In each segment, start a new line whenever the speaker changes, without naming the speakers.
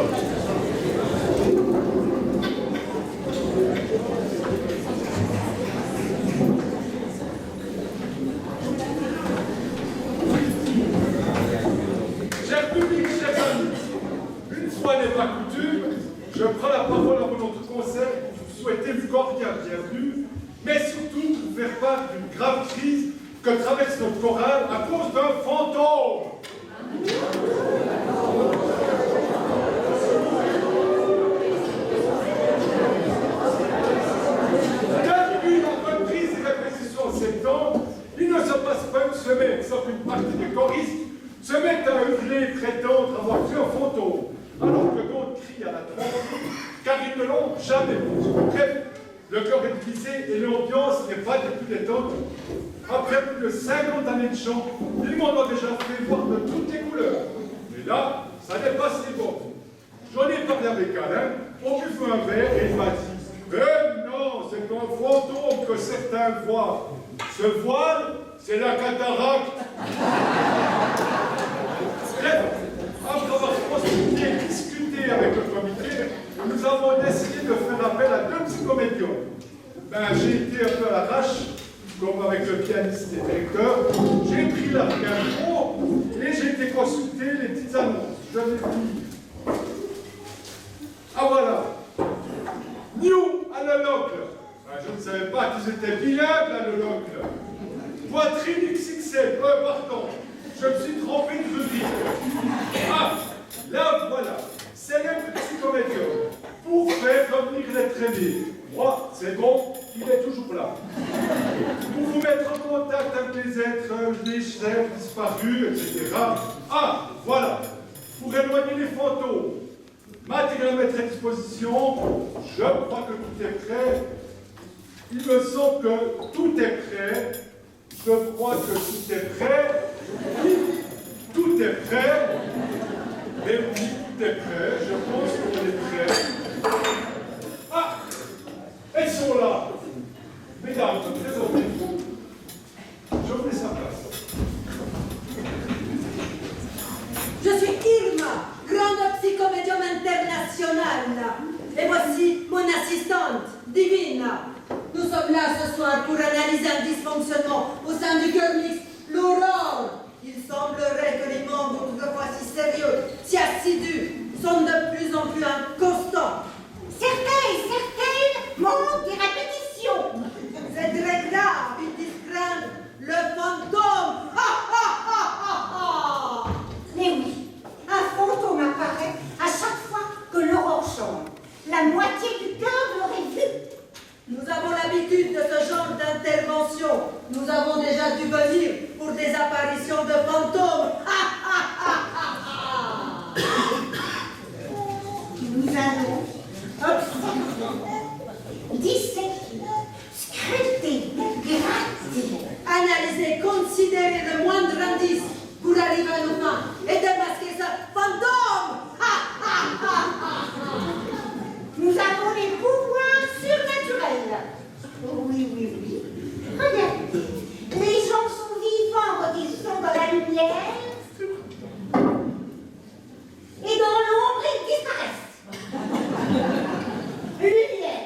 Cher public, chers amis, une fois n'est pas coutume, je prends la parole avant notre conseil pour vous souhaiter une cordiale bienvenue, mais surtout pour faire part d'une grave crise que traverse notre chorale à cause d'un fantôme. Depuis la reprise des répétitions en septembre, il ne se passe pas une semaine sans qu'une partie des choristes se mettent à hurler, prétendre avoir vu un fantôme, alors que d'autres crient à la trompe, car ils ne l'ont jamais vu. Bref, le cœur est divisé et l'ambiance n'est pas des plus détentes. Après plus de 50 années de chant, ils m'en ont déjà fait voir de toutes les couleurs. Mais là, ça n'est pas si bon. J'en ai parlé avec Alain, on lui fait un verre et il m'a dit « Eh non, c'est un fantôme que certains voient. Ce voile, c'est la cataracte. » Bref, après avoir consulté et discuté avec le comité, nous avons décidé de faire appel à deux psychomédiums. J'ai été un peu à l'arrache, comme avec le pianiste et directeur. J'ai pris la micro et j'ai été consulter les petites annonces. Je vais vous lire. Ah voilà. New à l'Olocle. Je ne savais pas qu'ils étaient bilingues à l'Olocle. Poitrine XXL. Pardon. Je me suis trompé de rubrique. Ah, là voilà. Célèbre psychomédium. Pour faire revenir les traînées. Moi, c'est bon, il est toujours là. Pour vous mettre en contact avec les êtres, les chefs disparus, etc. Ah, voilà. Pour éloigner les fantômes. Matériel à mettre à disposition. Je crois que tout est prêt. Il me semble que tout est prêt. Je crois que tout est prêt. Oui, tout est prêt. Mais oui, tout est prêt. Je pense qu'on est prêt. Ah! Elles sont là. Mesdames, présentez-vous. Je vous laisse la place.
Je suis Irma, grande psychomédium internationale. Et voici mon assistante, Divina. Nous sommes là ce soir pour analyser un dysfonctionnement au sein du cœur mixte, l'aurore. Il semblerait que les membres autrefois si sérieux, si assidus, sont de plus en plus inconstants.
Certaines manquent des répétitions.
C'est très grave, ils disent craindre le fantôme.
Mais oui, un fantôme apparaît à chaque fois que l'aurore chante. La moitié du cœur l'aurait vu.
Nous avons l'habitude de ce genre d'intervention. Nous avons déjà dû venir pour des apparitions de fantômes.
Nous allons observer, disséquer, scruter, gratter,
Analyser, considérer le moindre indice pour arriver à nos fins et démasquer ce fantôme.
Nous avons des pouvoirs surnaturels. Oui. Regardez, les gens sont vivants quand ils sont dans la lumière. Et dans l'ombre, ils disparaissent. Lumière,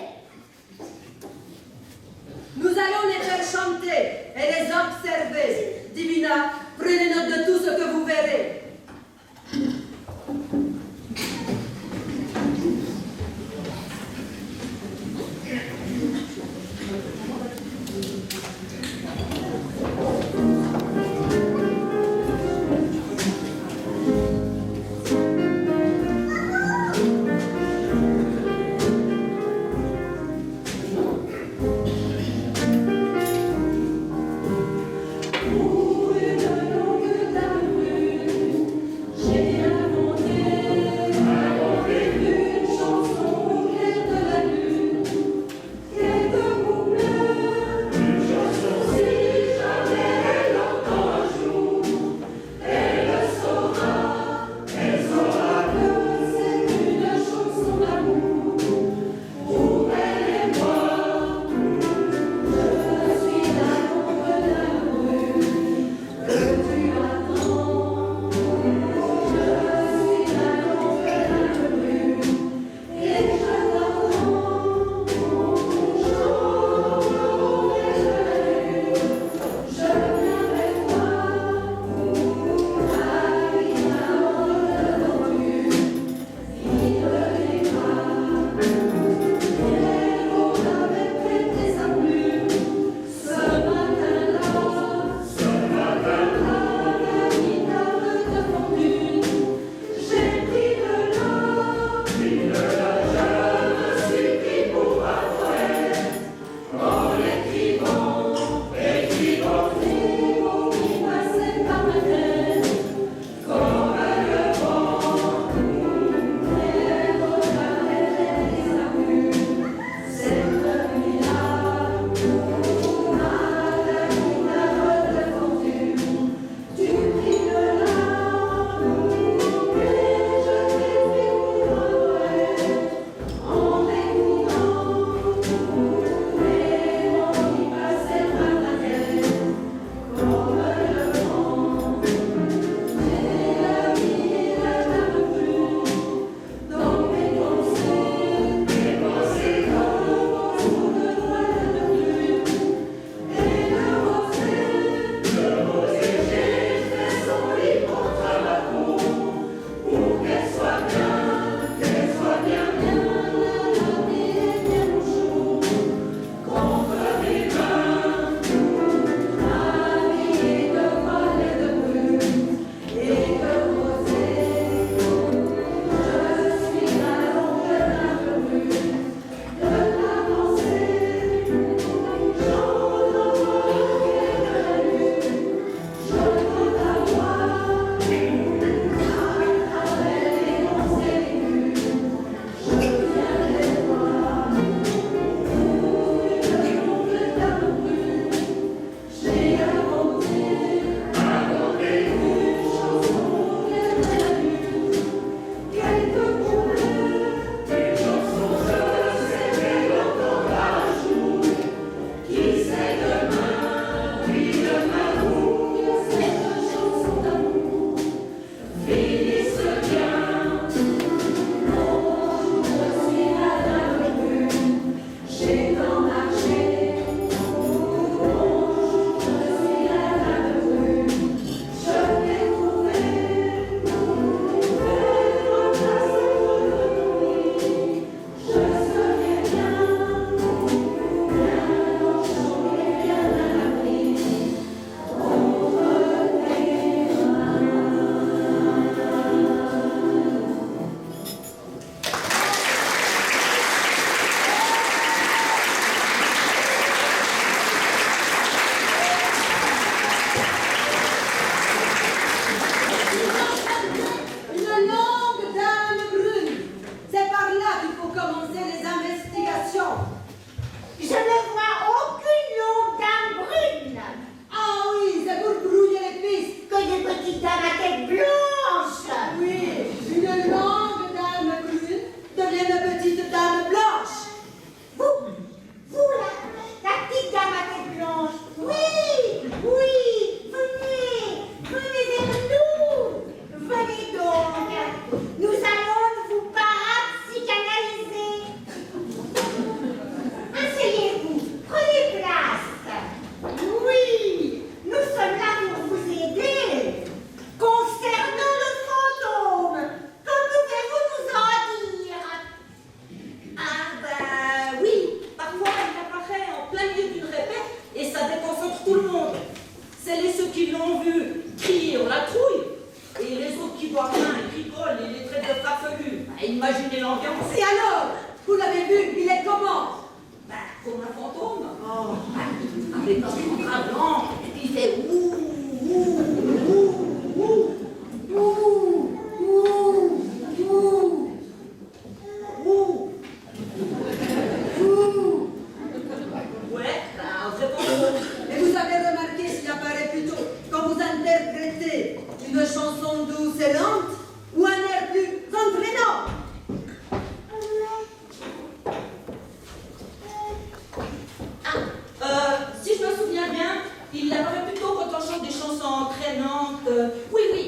l'ambiance.
Et alors, vous l'avez vu, il est comment?
Bah, comme un fantôme.
Oh.
Avec un contrat blanc, et puis il fait ouh, ouh, ouh, ouh, ouh, ouh, ouh, ouh. Ouais, bah, un vrai fantôme.
Et vous avez remarqué s'il apparaît plutôt quand vous interprétez une chanson douce et lente ou un air plus entraînant?
Si je me souviens bien, il apparaît plutôt quand on chante des chansons entraînantes. Oui, oui,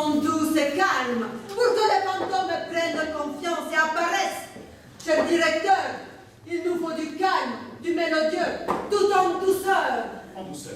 son douce et calme, pour que les fantômes prennent confiance et apparaissent. Cher directeur, il nous faut du calme, du mélodieux, tout en douceur.
En douceur.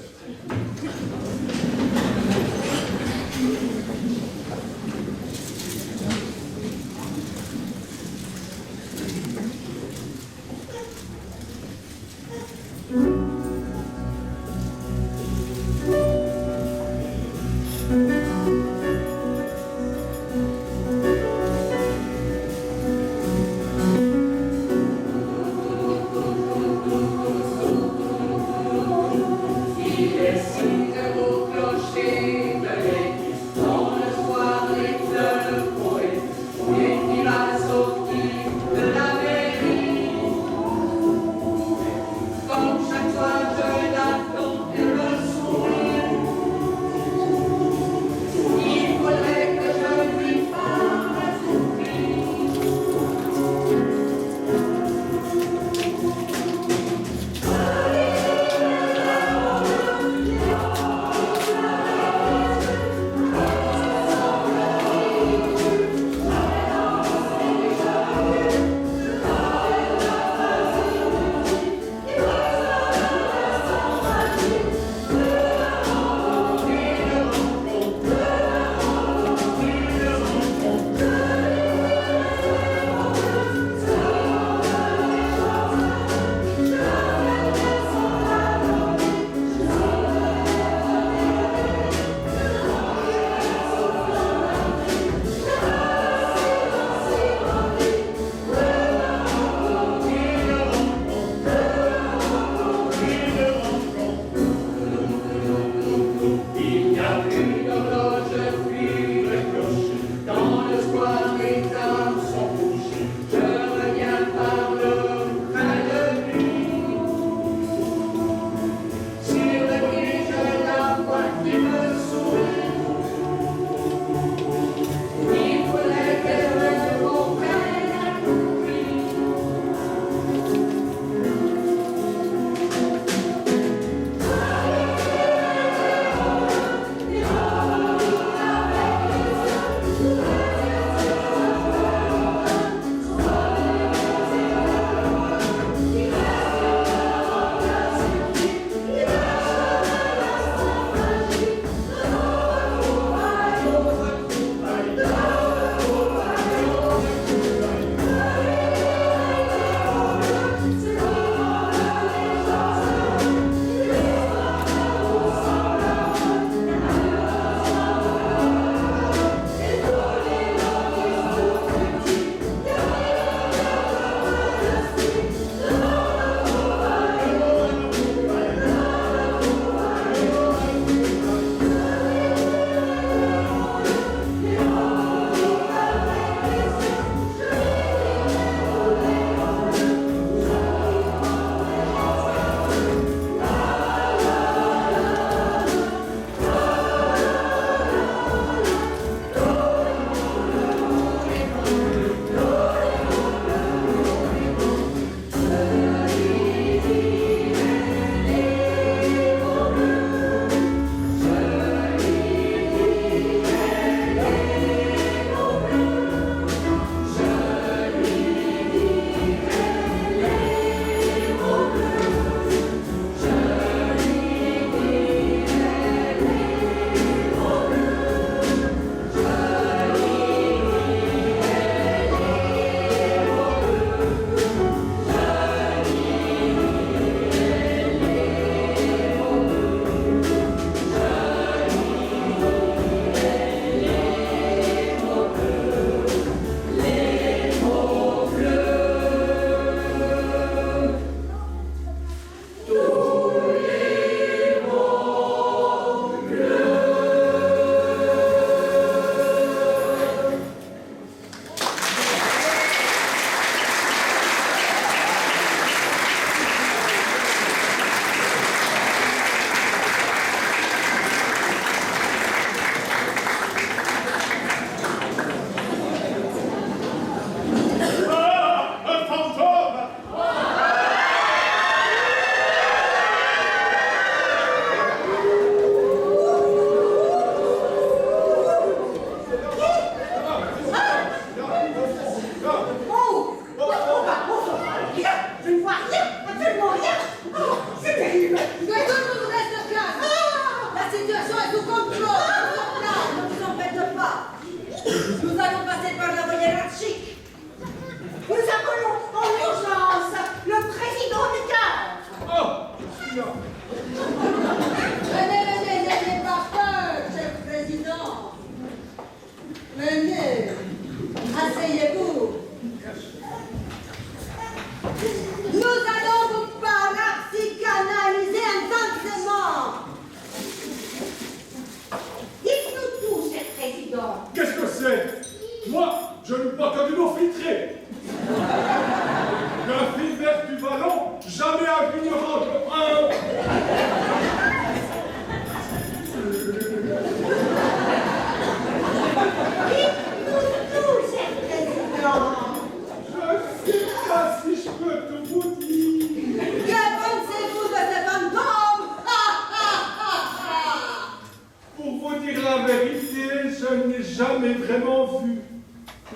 jamais vraiment vu.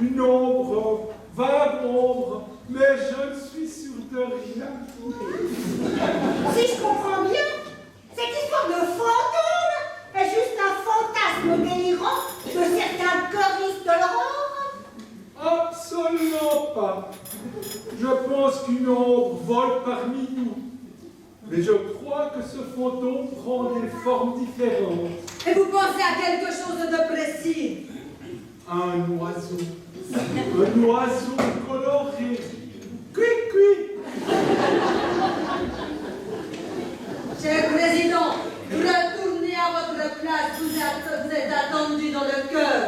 Une ombre, vague ombre, mais je ne suis sûr de rien.
Si je comprends bien, cette histoire de fantôme est juste un fantasme délirant de certains choristes de l'aurore.
Absolument pas. Je pense qu'une ombre vole parmi nous. Mais je crois que ce fantôme prend des formes différentes.
Et vous pensez à quelque chose de précis?
Un oiseau. Un oiseau coloré. Cui-cui.
Cher président, retournez à votre place, vous êtes attendu dans le cœur.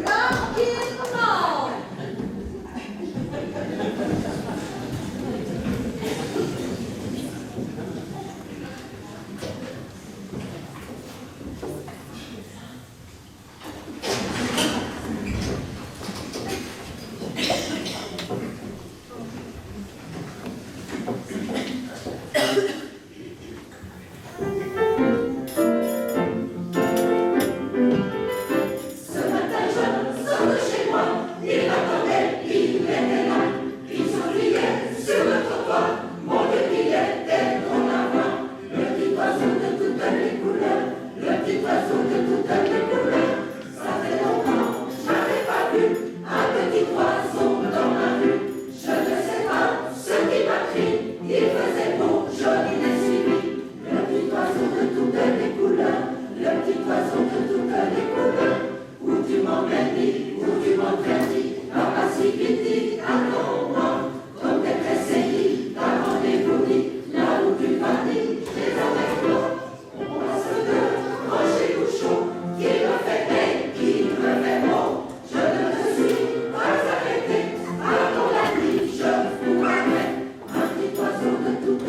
Tranquillement.
Tout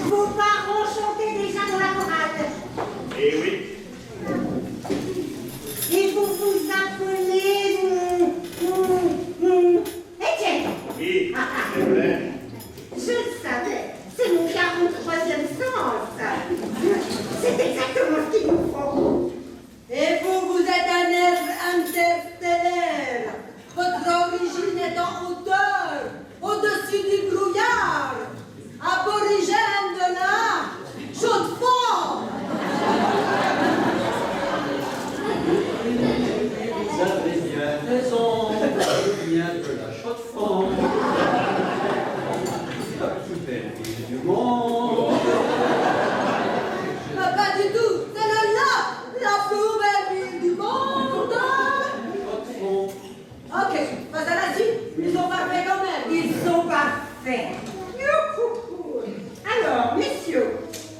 Vos parents chantaient déjà dans la chorale.
Eh oui.
Et vous vous appelez Étienne.
Oui, c'est vrai.
Je le savais. C'est mon 43e sens. C'est exactement ce qu'il nous faut.
Et vous, vous êtes un être interstellaire. Votre origine est en hauteur, au-dessus du brouillard. Aborigène de la Chaux-de-Fonds.
Vous avez bien raison, il vient de la Chaux-de-Fonds. La plus belle ville du monde.
Mais pas du tout, c'est le lac, la plus belle ville du monde.
Chaux-de-Fonds.
Ok, pas à la suite, ils sont parfaits quand même.
Ils sont parfaits. Youhou. Alors, messieurs,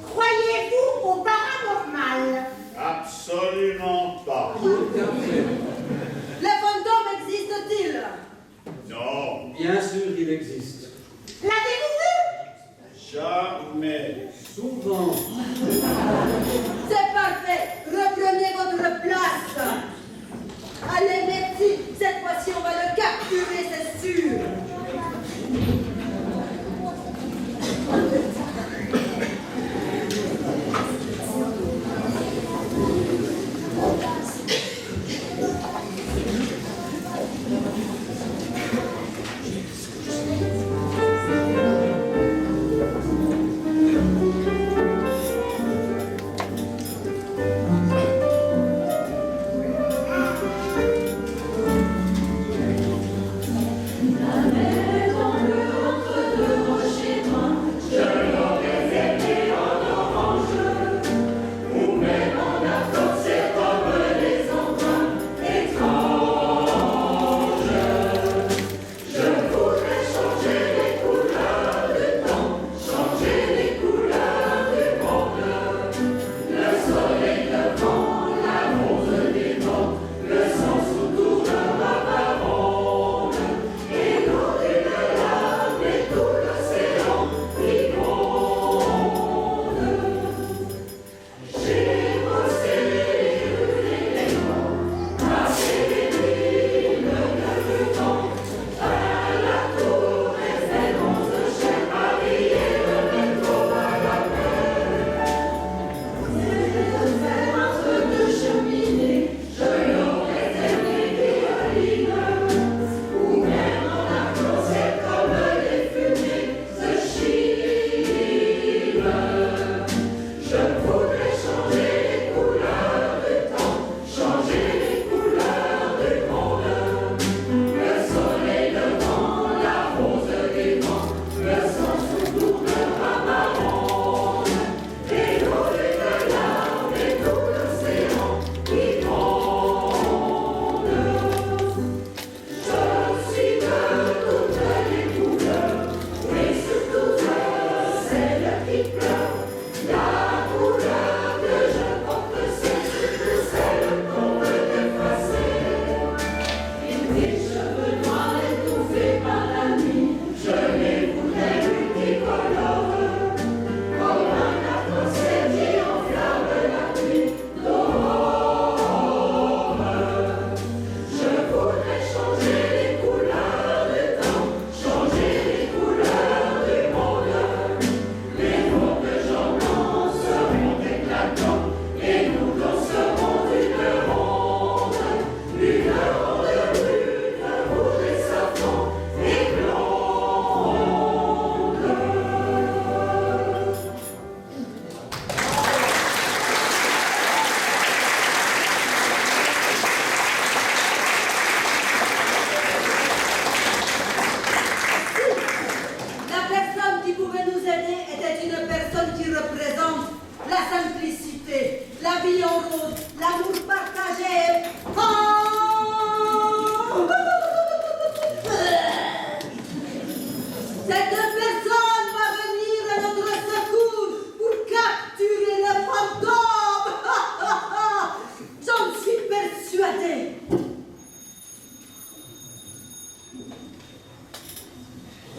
croyez-vous au paranormal?
Absolument pas.
Les fantômes existent-ils?
Non,
Bien sûr, il existe.
L'avez-vous vu?
jamais.
Souvent.
C'est parfait, reprenez votre place. Allez, merci, cette fois-ci on va le capturer, c'est sûr.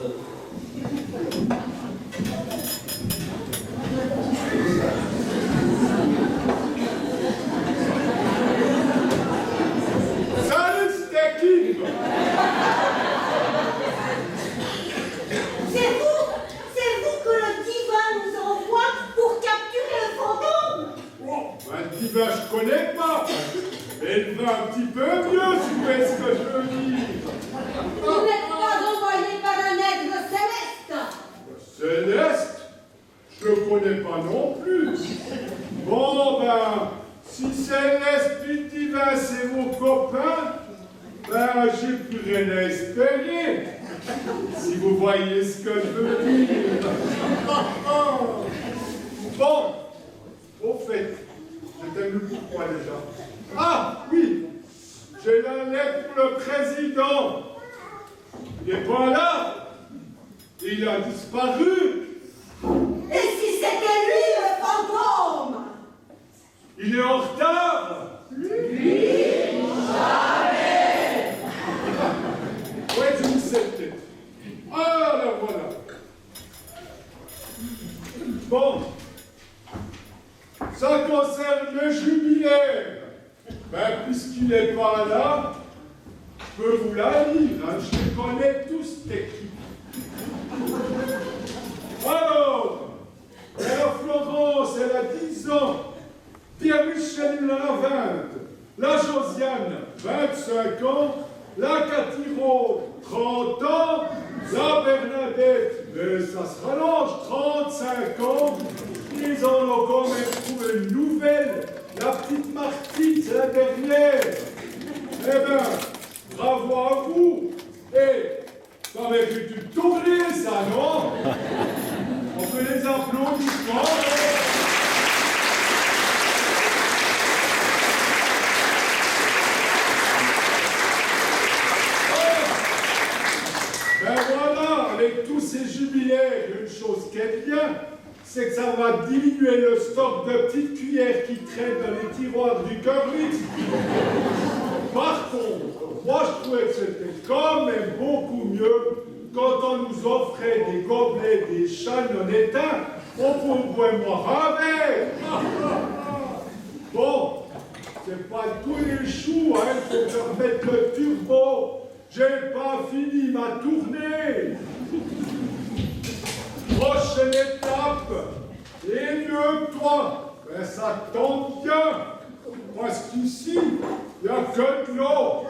Salut, c'était qui?
C'est vous que le divin nous envoie pour capturer le fantôme?
Oh, un divin, je connais pas. Mais il va un petit peu mieux, si vous voyez ce que je veux dire.
Vous n'êtes pas envoyé par un aigle céleste.
Céleste, je le connais pas non plus. Bon, ben, si Céleste puis divin, c'est vos copains, ben, j'ai plus rien à espérer. Si vous voyez ce que je veux dire. Bon, au fait, j'étais venu pourquoi déjà? Ah, oui, j'ai la lettre pour le président. Il n'est pas là. Il a disparu.
Et si c'était lui le fantôme?
Il est en retard. Ouais, je vous sais peut-être. Ah, la voilà. Bon. Ça concerne le jubilaire. Ben, puisqu'il n'est pas là, je peux vous la lire. Hein. Je les connais tous, cette équipe. Alors, la Florence, elle a 10 ans. Pierre-Michel, il en a 20. La Josiane, 25 ans. La Cathy Rose, 30 ans. La Bernadette, mais ça se rallonge, 35 ans. Ils en ont quand même trouvé une nouvelle. La petite Martine, c'est la dernière. Eh bien, bravo à vous. Et ça mérite une tournée, ça, non? On fait les applaudissements. Ben voilà, avec tous ces jubilaires, une chose qui est bien, c'est que ça va diminuer le stock de petites cuillères qui traînent dans les tiroirs du Curlix. Par contre, moi je trouvais que c'était quand même beaucoup mieux quand on nous offrait des gobelets, des châles non éteints, on pouvait boire avec. Bon, c'est pas tous les choux, hein, il faut leur mettre le turbo. J'ai pas fini ma tournée. Prochaine étape, et mieux que toi, ben ça tombe bien, parce qu'ici, il n'y a que de l'eau.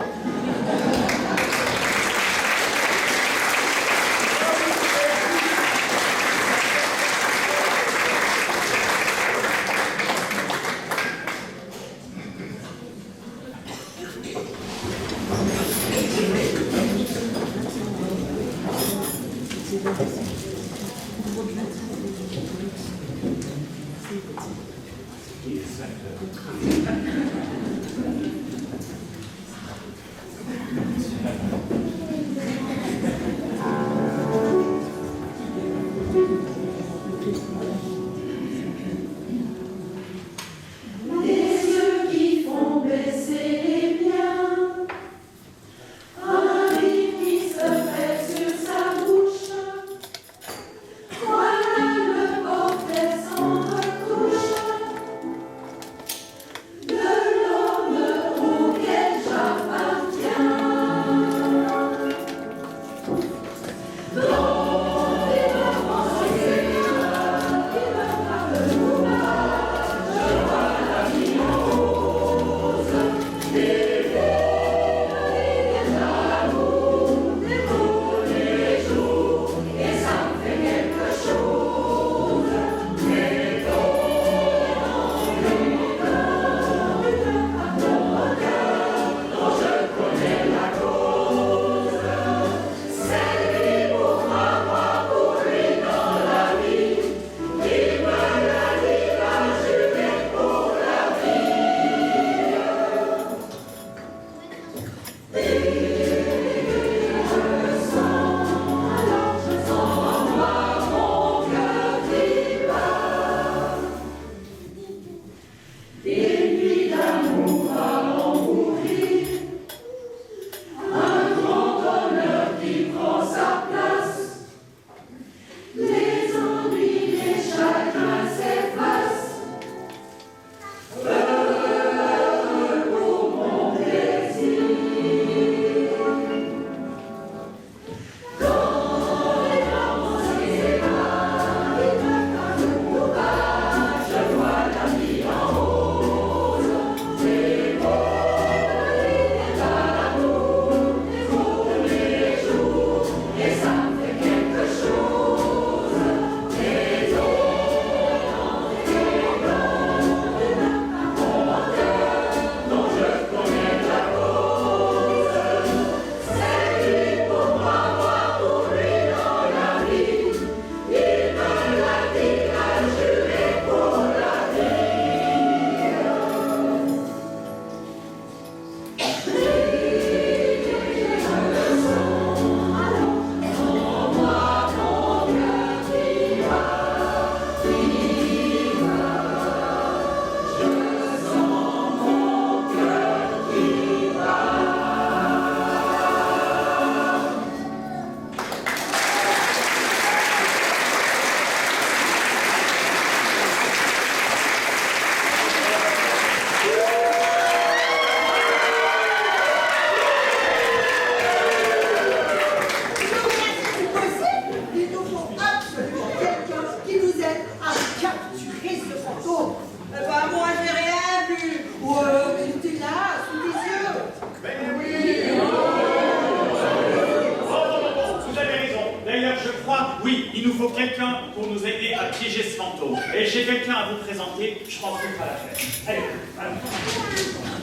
oui, il nous faut quelqu'un pour nous aider à piéger ce fantôme. Et j'ai quelqu'un à vous présenter, je pense qu'on fera l'affaire. Allez, allez.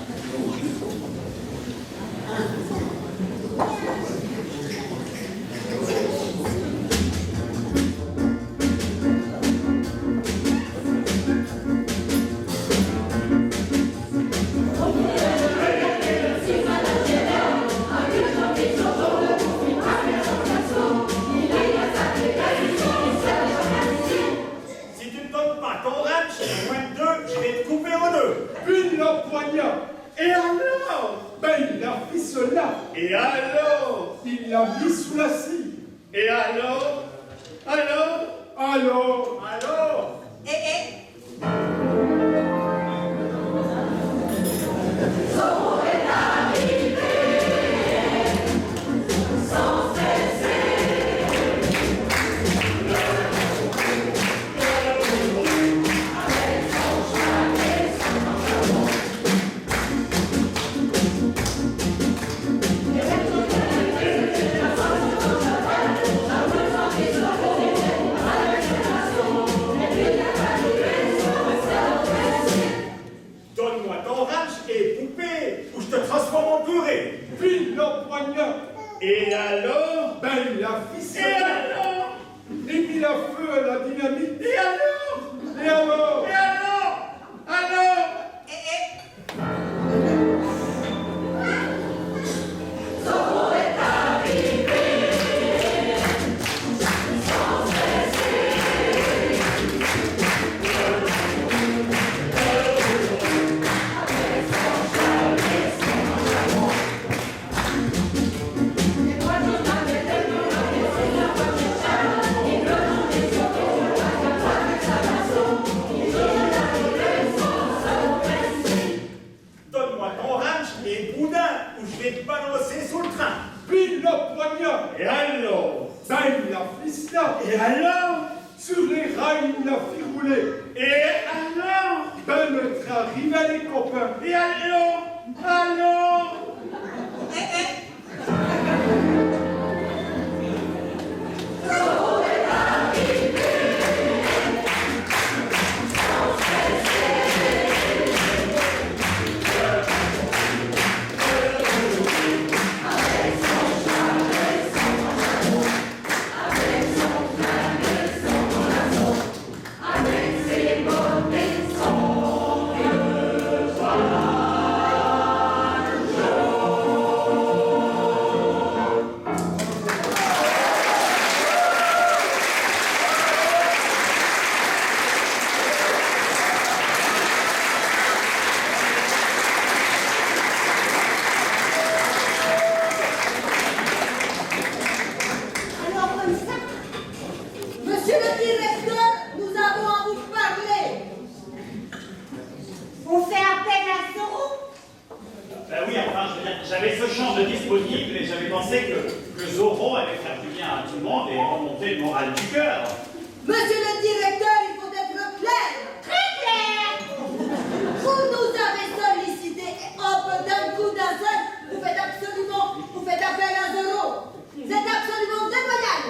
Si tu ne donnes pas ton ranch, moins de 2, je vais te couper en deux.
Puis il l'empoigna.
Et alors?
Ben, il la ficela.
Et alors?
Il l'a mis sous la scie.
Et alors? Alors?
Alors,
Alors? Donne-moi ton ranch et poupée, ou je te transforme en purée.
puis il l'empoigna.
Et alors?
Ben, il la
Et
ficela.
alors?
Et mit la feu à la dynamite.
Et alors?
Et alors?
Et alors? Alors? Donne-moi ton ranch et boudin, ou je vais te balancer sous le train.
Puis il l'empoigna.
Et alors?
Ben, il la ficela.
Et alors?
Sur les rails, il la fit rouler.
Et alors?
Ben, le train arriva les copains.
Et alors? Alors?
Alors comme ça,
Monsieur le directeur, nous avons à vous parler.
on fait appel à Zorro.
Ben oui, enfin, je veux dire, j'avais ce champ de disponible et j'avais pensé que Zorro allait faire du bien à tout le monde et remonter le moral du cœur.
Monsieur le directeur, il faut être clair.
Très clair.
Vous nous avez sollicité et hop, d'un coup d'un seul, vous faites appel à zéro. C'est absolument déloyal.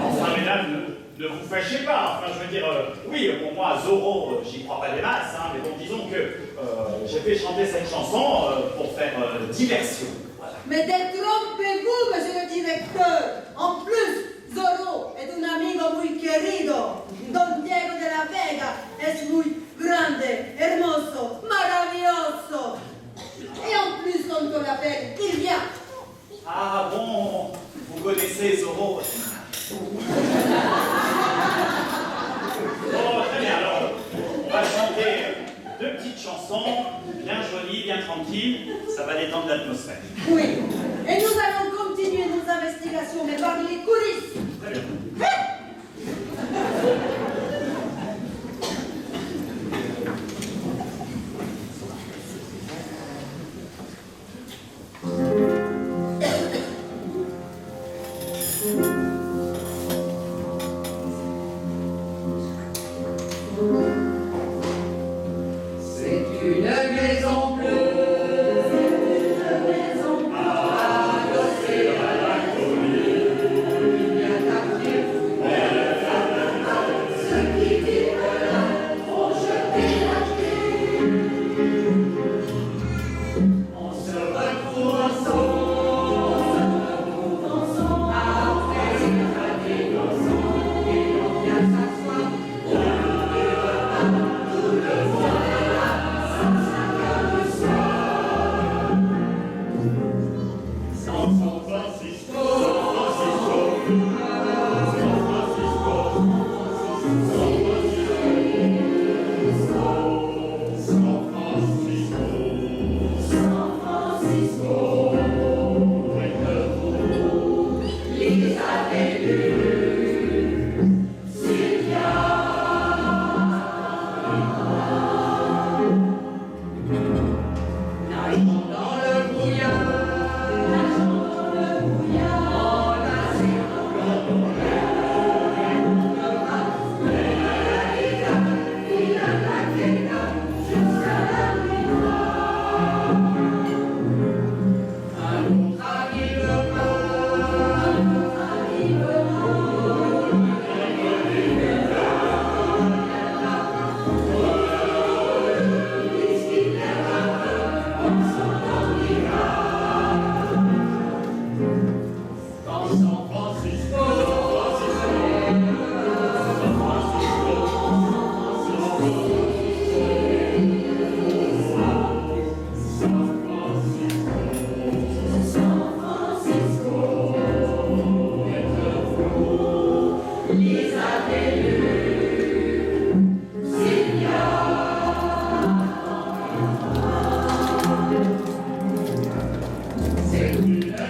Enfin, mesdames, ne vous fâchez pas. Enfin, je veux dire, oui, pour moi, Zorro, j'y crois pas des masses, hein, mais bon, disons que j'ai fait chanter cette chanson pour faire diversion. Voilà.
Mais détrompez-vous, monsieur le directeur. En plus, Zorro est un amigo muy querido. Don Diego de la Vega es muy grande, hermoso, maravilloso. Et en plus, quand on l'appelle, il vient.
Ah bon, vous connaissez Zorro. Bon, très bien, alors, on va chanter deux petites chansons, bien jolies, bien tranquilles, ça va détendre l'atmosphère.
Oui. Et nous allons continuer nos investigations, mais par les coulisses.
Très bien.
C'est une maison bleue, c'est une maison bleue. Thank you.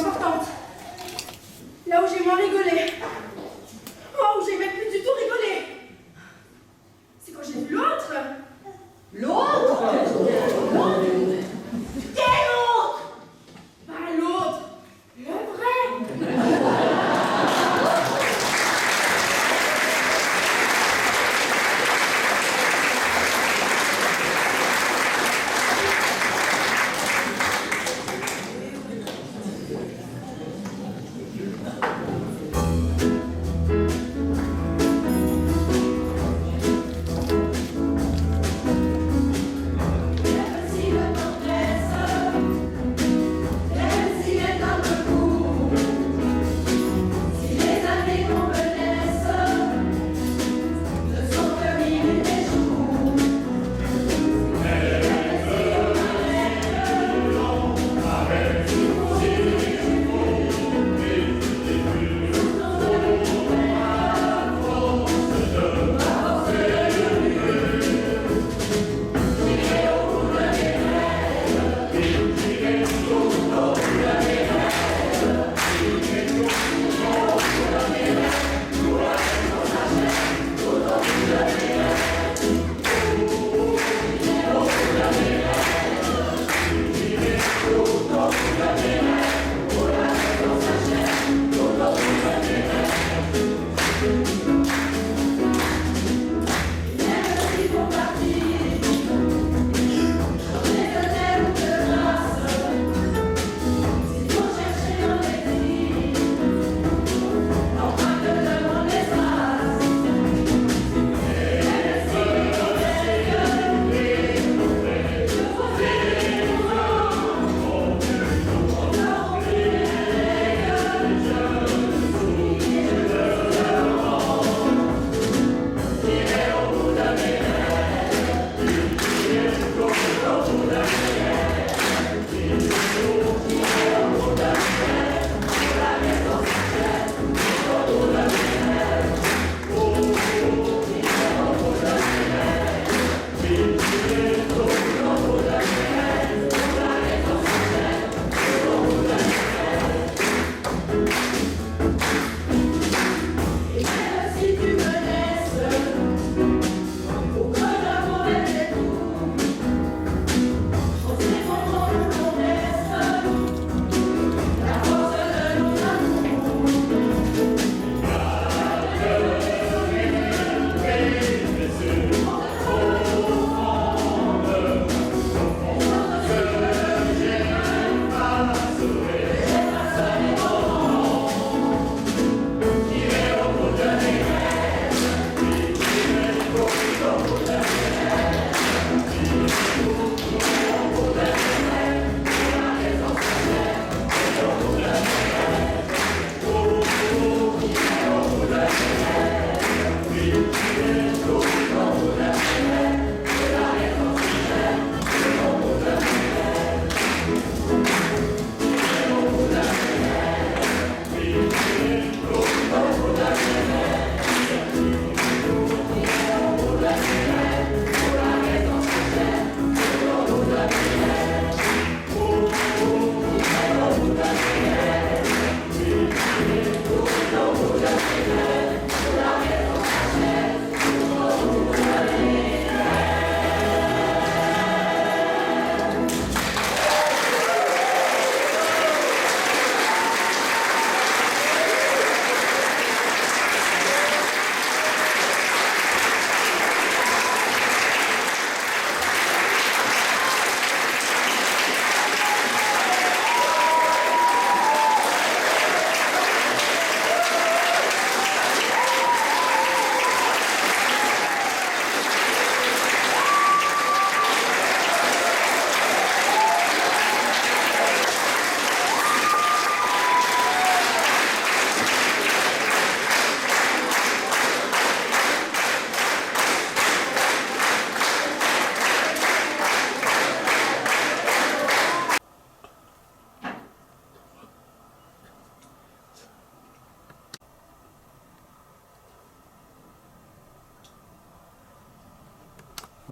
importante. Là où j'ai moins rigolé. Oh, où j'ai même plus du tout rigolé. C'est quand j'ai vu l'autre.
L'autre?
Quel autre?
Pas l'autre. Le vrai.